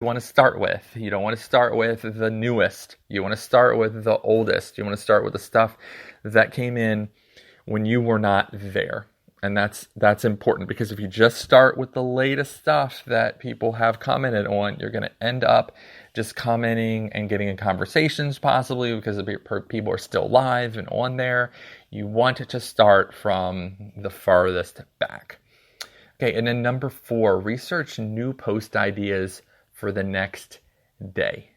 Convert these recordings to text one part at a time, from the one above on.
you want to start with. You don't want to start with the newest. You want to start with the oldest. You want to start with the stuff that came in when you were not there. And that's important, because if you just start with the latest stuff that people have commented on, you're going to end up just commenting and getting in conversations, possibly because people are still live and on there. You want it to start from the farthest back. Okay, and then number 4, research new post ideas for the next day.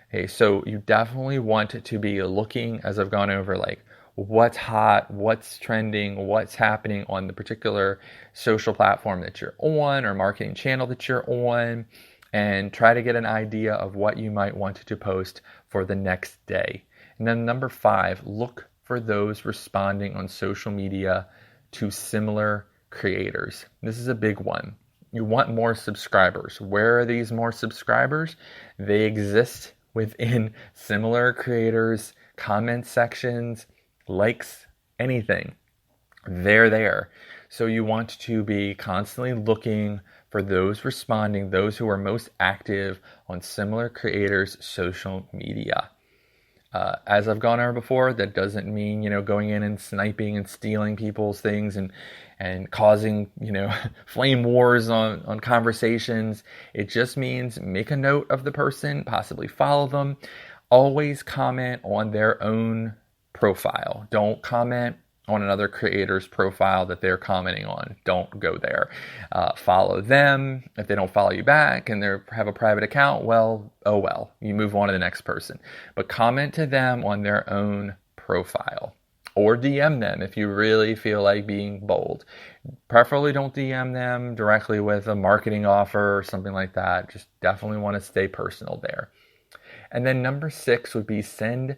Okay, so you definitely want to be looking, as I've gone over, like what's hot, what's trending, what's happening on the particular social platform that you're on or marketing channel that you're on, and try to get an idea of what you might want to post for the next day. And then number 5, look for those responding on social media to similar creators. This is a big one. You want more subscribers. Where are these more subscribers? They exist within similar creators, comment sections, likes, anything. They're there. So you want to be constantly looking for those responding, those who are most active on similar creators' social media. As I've gone over before, that doesn't mean, going in and sniping and stealing people's things and causing, flame wars on conversations. It just means make a note of the person, possibly follow them. Always comment on their own profile. Don't comment on another creator's profile that they're commenting on. Don't go there. Follow them. If they don't follow you back and they have a private account, well, oh well. You move on to the next person. But comment to them on their own profile. Or DM them if you really feel like being bold. Preferably don't DM them directly with a marketing offer or something like that. Just definitely want to stay personal there. And then number 6 would be send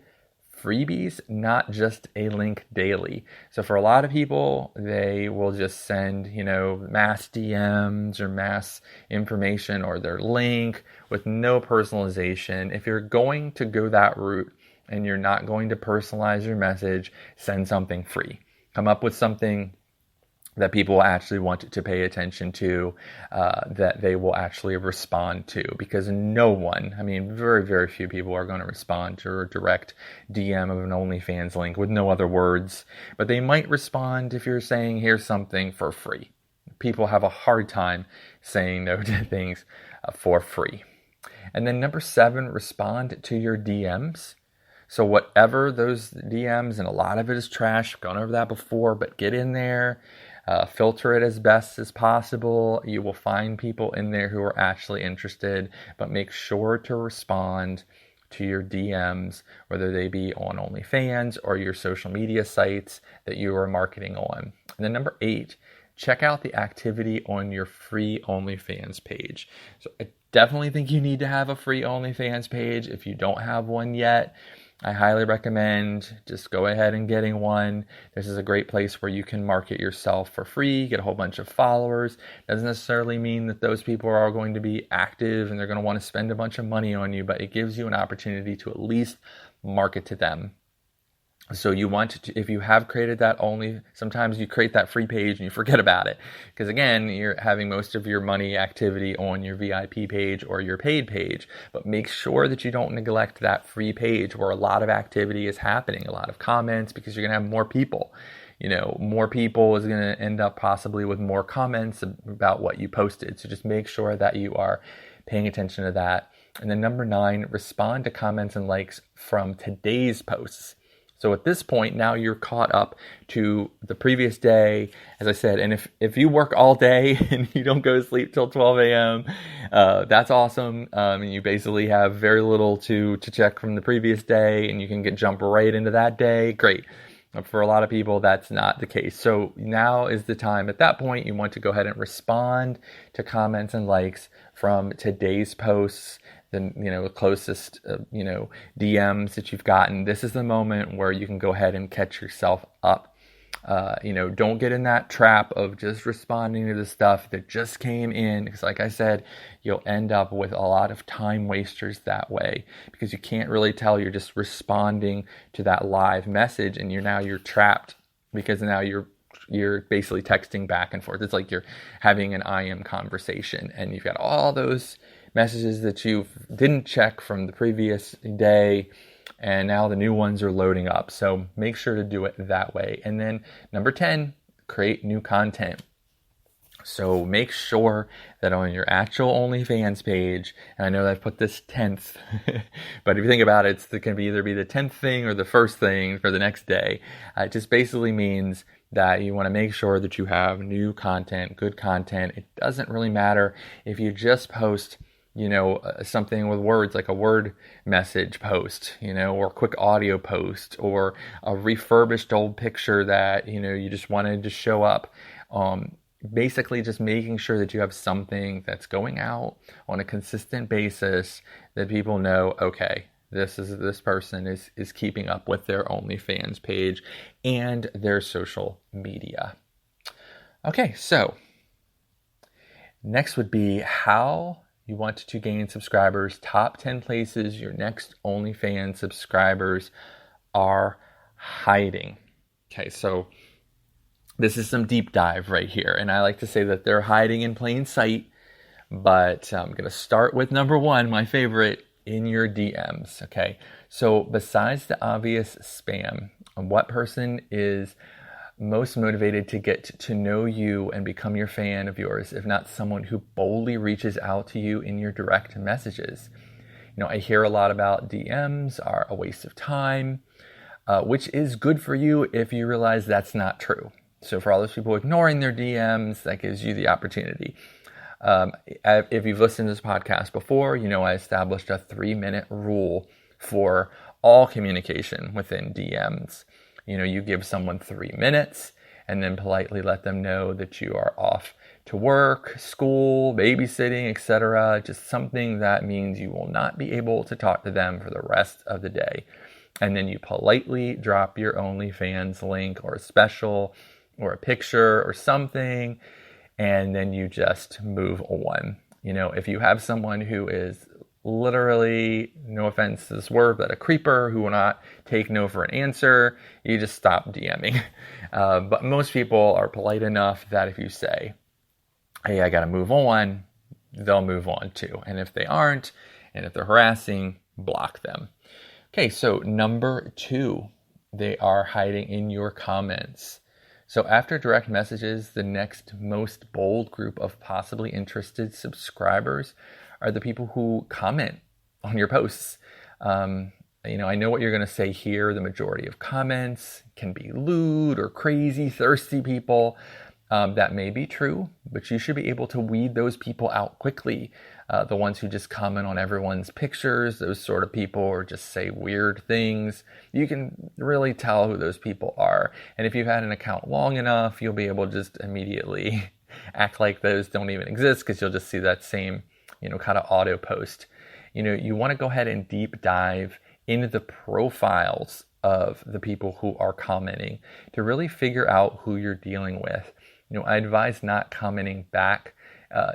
freebies, not just a link daily. So for a lot of people, they will just send, mass DMs or mass information or their link with no personalization. If you're going to go that route and you're not going to personalize your message, send something free. Come up with something that people will actually want to pay attention to, that they will actually respond to, because no one, very, very few people are going to respond to a direct DM of an OnlyFans link with no other words, but they might respond if you're saying, here's something for free. People have a hard time saying no to things for free. And then number 7, respond to your DMs. So whatever those DMs, and a lot of it is trash, I've gone over that before, but get in there. Filter it as best as possible. You will find people in there who are actually interested, but make sure to respond to your DMs, whether they be on OnlyFans or your social media sites that you are marketing on. And then number 8, check out the activity on your free OnlyFans page. So I definitely think you need to have a free OnlyFans page. If you don't have one yet, I highly recommend just go ahead and getting one. This is a great place where you can market yourself for free, get a whole bunch of followers. Doesn't necessarily mean that those people are all going to be active and they're going to want to spend a bunch of money on you, but it gives you an opportunity to at least market to them. So you want to, if you have created that sometimes you create that free page and you forget about it. Because again, you're having most of your money activity on your VIP page or your paid page. But make sure that you don't neglect that free page where a lot of activity is happening, a lot of comments, because you're going to have more people. More people is going to end up possibly with more comments about what you posted. So just make sure that you are paying attention to that. And then number 9, respond to comments and likes from today's posts. So at this point, now you're caught up to the previous day, as I said. And if you work all day and you don't go to sleep till 12 a.m., that's awesome. And you basically have very little to check from the previous day, and you can jump right into that day. Great. For a lot of people, that's not the case. So now is the time. At that point, you want to go ahead and respond to comments and likes from today's posts, the closest, DMs that you've gotten. This is the moment where you can go ahead and catch yourself up. Don't get in that trap of just responding to the stuff that just came in, because like I said, you'll end up with a lot of time wasters that way, because you can't really tell you're just responding to that live message, and you're trapped, because now you're basically texting back and forth. It's like you're having an IM conversation, and you've got all those messages that you didn't check from the previous day, and now the new ones are loading up. So make sure to do it that way. And then number 10, create new content. So make sure that on your actual OnlyFans page, and I know that I've put this 10th, but if you think about it, it can either be the 10th thing or the first thing for the next day. It just basically means that you want to make sure that you have new content, good content. It doesn't really matter if you just post, something with words, like a word message post, or a quick audio post, or a refurbished old picture that, you just wanted to show up. Basically just making sure that you have something that's going out on a consistent basis that people know, okay, this person is keeping up with their OnlyFans page and their social media. Okay, so next would be how you want to gain subscribers. Top 10 places your next OnlyFans subscribers are hiding. Okay, so this is some deep dive right here, and I like to say that they're hiding in plain sight, but I'm going to start with number 1, my favorite, in your DMs, okay? So besides the obvious spam, what person is most motivated to get to know you and become your fan of yours, if not someone who boldly reaches out to you in your direct messages? I hear a lot about DMs are a waste of time, which is good for you if you realize that's not true. So for all those people ignoring their DMs, that gives you the opportunity. If you've listened to this podcast before, I established a 3-minute rule for all communication within DMs. You give someone 3 minutes and then politely let them know that you are off to work, school, babysitting, etc. Just something that means you will not be able to talk to them for the rest of the day. And then you politely drop your OnlyFans link or a special or a picture or something, and then you just move on. If you have someone who is literally, no offense to this word, but a creeper who will not take no for an answer, you just stop DMing. But most people are polite enough that if you say, hey, I got to move on, they'll move on too. And if they aren't, and if they're harassing, block them. Okay, so number 2, they are hiding in your comments. So after direct messages, the next most bold group of possibly interested subscribers are the people who comment on your posts. I know what you're going to say here. The majority of comments can be lewd or crazy, thirsty people. That may be true, but you should be able to weed those people out quickly. The ones who just comment on everyone's pictures, those sort of people, or just say weird things, you can really tell who those people are. And if you've had an account long enough, you'll be able to just immediately act like those don't even exist, because you'll just see that same, kind of auto post. You want to go ahead and deep dive into the profiles of the people who are commenting to really figure out who you're dealing with. I advise not commenting back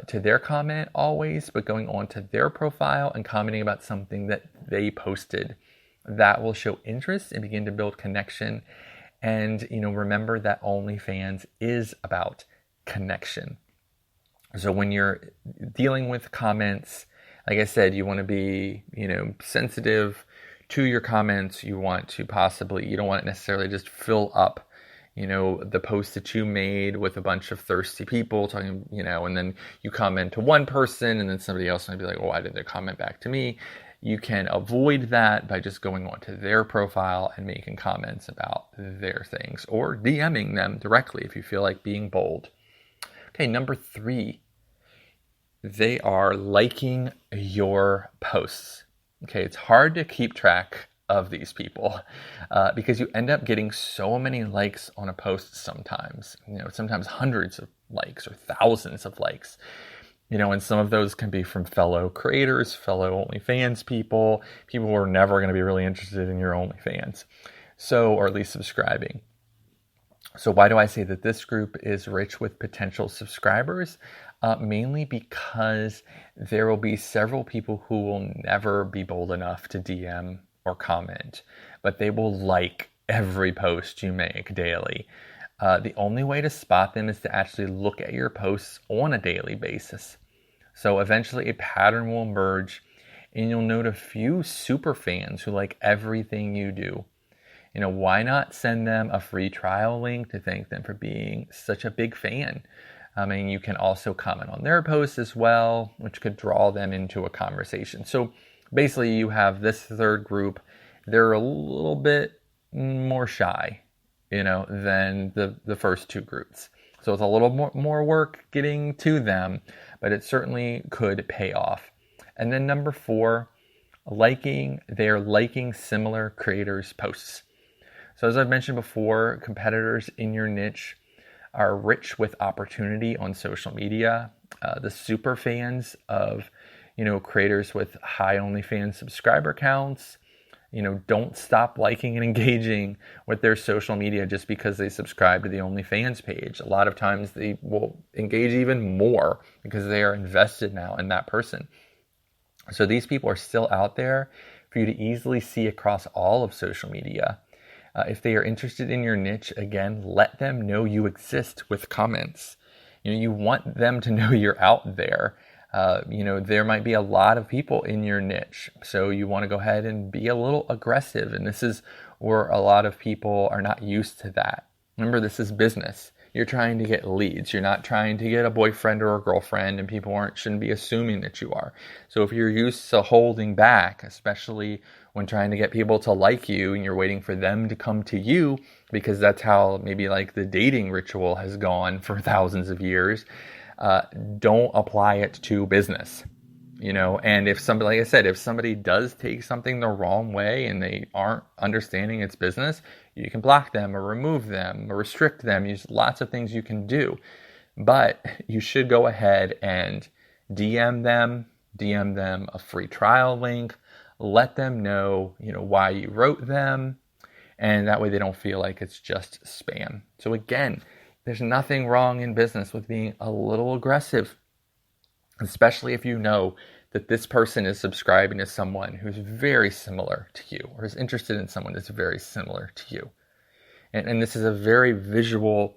to their comment always, but going on to their profile and commenting about something that they posted. That will show interest and begin to build connection. And, remember that OnlyFans is about connection. So when you're dealing with comments, like I said, you want to be, sensitive to your comments. You want to you don't want to necessarily just fill up the post that you made with a bunch of thirsty people talking, and then you comment to one person and then somebody else might be like, why didn't they comment back to me? You can avoid that by just going onto their profile and making comments about their things, or DMing them directly if you feel like being bold. Okay, number 3, they are liking your posts. Okay, it's hard to keep track of these people because you end up getting so many likes on a post sometimes, sometimes hundreds of likes or thousands of likes, and some of those can be from fellow creators, fellow OnlyFans people who are never going to be really interested in your OnlyFans, or at least subscribing. So why do I say that this group is rich with potential subscribers? Mainly because there will be several people who will never be bold enough to DM or comment, but they will like every post you make daily. The only way to spot them is to actually look at your posts on a daily basis. So eventually a pattern will emerge, and you'll note a few super fans who like everything you do. Why not send them a free trial link to thank them for being such a big fan? I mean, you can also comment on their posts as well, which could draw them into a conversation. So basically, you have this third group. They're a little bit more shy, than the first two groups. So it's a little more work getting to them, but it certainly could pay off. And then number 4, they're liking similar creators' posts. So as I've mentioned before, competitors in your niche are rich with opportunity on social media. The super fans of, creators with high OnlyFans subscriber counts, don't stop liking and engaging with their social media just because they subscribe to the OnlyFans page. A lot of times they will engage even more because they are invested now in that person. So these people are still out there for you to easily see across all of social media. If they are interested in your niche, again, let them know you exist with comments. You want them to know you're out there. There might be a lot of people in your niche, so you want to go ahead and be a little aggressive. And this is where a lot of people are not used to that. Remember, this is business. You're trying to get leads. You're not trying to get a boyfriend or a girlfriend, and people shouldn't be assuming that you are. So if you're used to holding back, especially when trying to get people to like you and you're waiting for them to come to you, because that's how maybe like the dating ritual has gone for thousands of years, don't apply it to business. And if somebody, like I said, if somebody does take something the wrong way and they aren't understanding its business, you can block them or remove them or restrict them. There's lots of things you can do, but you should go ahead and DM them a free trial link, let them know, why you wrote them, and that way they don't feel like it's just spam. So again, there's nothing wrong in business with being a little aggressive, especially if you know that this person is subscribing to someone who's very similar to you or is interested in someone that's very similar to you. And this is a very visual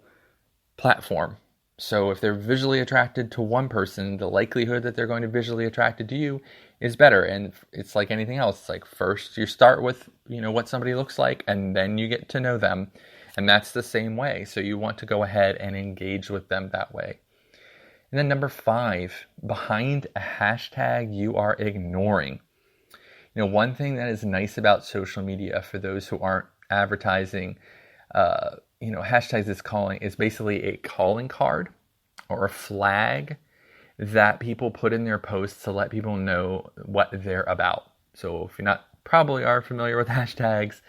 platform. So if they're visually attracted to one person, the likelihood that they're going to be visually attracted to you is better. And it's like anything else. It's like first you start with, what somebody looks like, and then you get to know them. And that's the same way. So you want to go ahead and engage with them that way. And then number 5, behind a hashtag you are ignoring. One thing that is nice about social media for those who aren't advertising, hashtags is basically a calling card or a flag that people put in their posts to let people know what they're about. So if you're probably are familiar with hashtags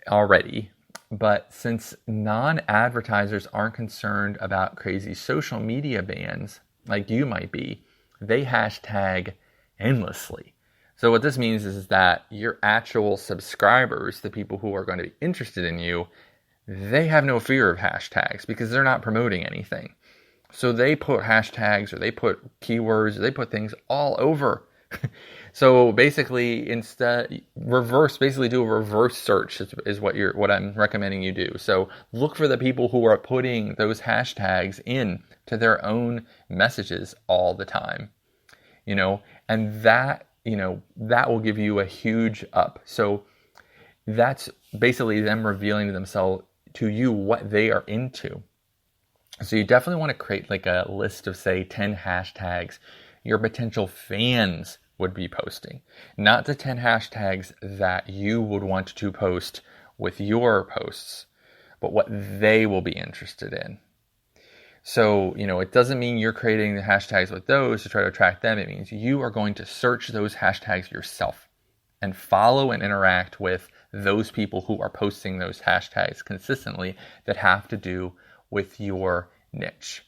already, but since non-advertisers aren't concerned about crazy social media bans like you might be, they hashtag endlessly. So what this means is that your actual subscribers, the people who are going to be interested in you, they have no fear of hashtags because they're not promoting anything. So they put hashtags or they put keywords or they put things all over. So basically, do a reverse search is what I'm recommending you do. So look for the people who are putting those hashtags in to their own messages all the time, and that will give you a huge up. So that's basically them revealing to themselves, to you, what they are into. So you definitely want to create like a list of, say, 10 hashtags your potential fans would be posting, not the 10 hashtags that you would want to post with your posts, but what they will be interested in. So, it doesn't mean you're creating the hashtags with those to try to attract them. It means you are going to search those hashtags yourself and follow and interact with those people who are posting those hashtags consistently that have to do with your niche.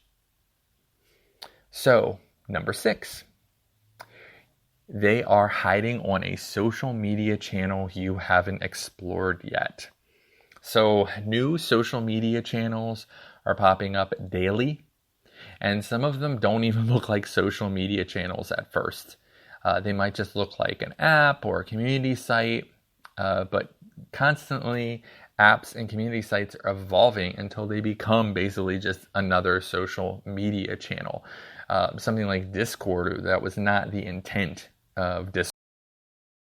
So, number 6, they are hiding on a social media channel you haven't explored yet. So, new social media channels are popping up daily, and some of them don't even look like social media channels at first. They might just look like an app or a community site, but constantly apps and community sites are evolving until they become basically just another social media channel. something like Discord, that was not the intent of Discord.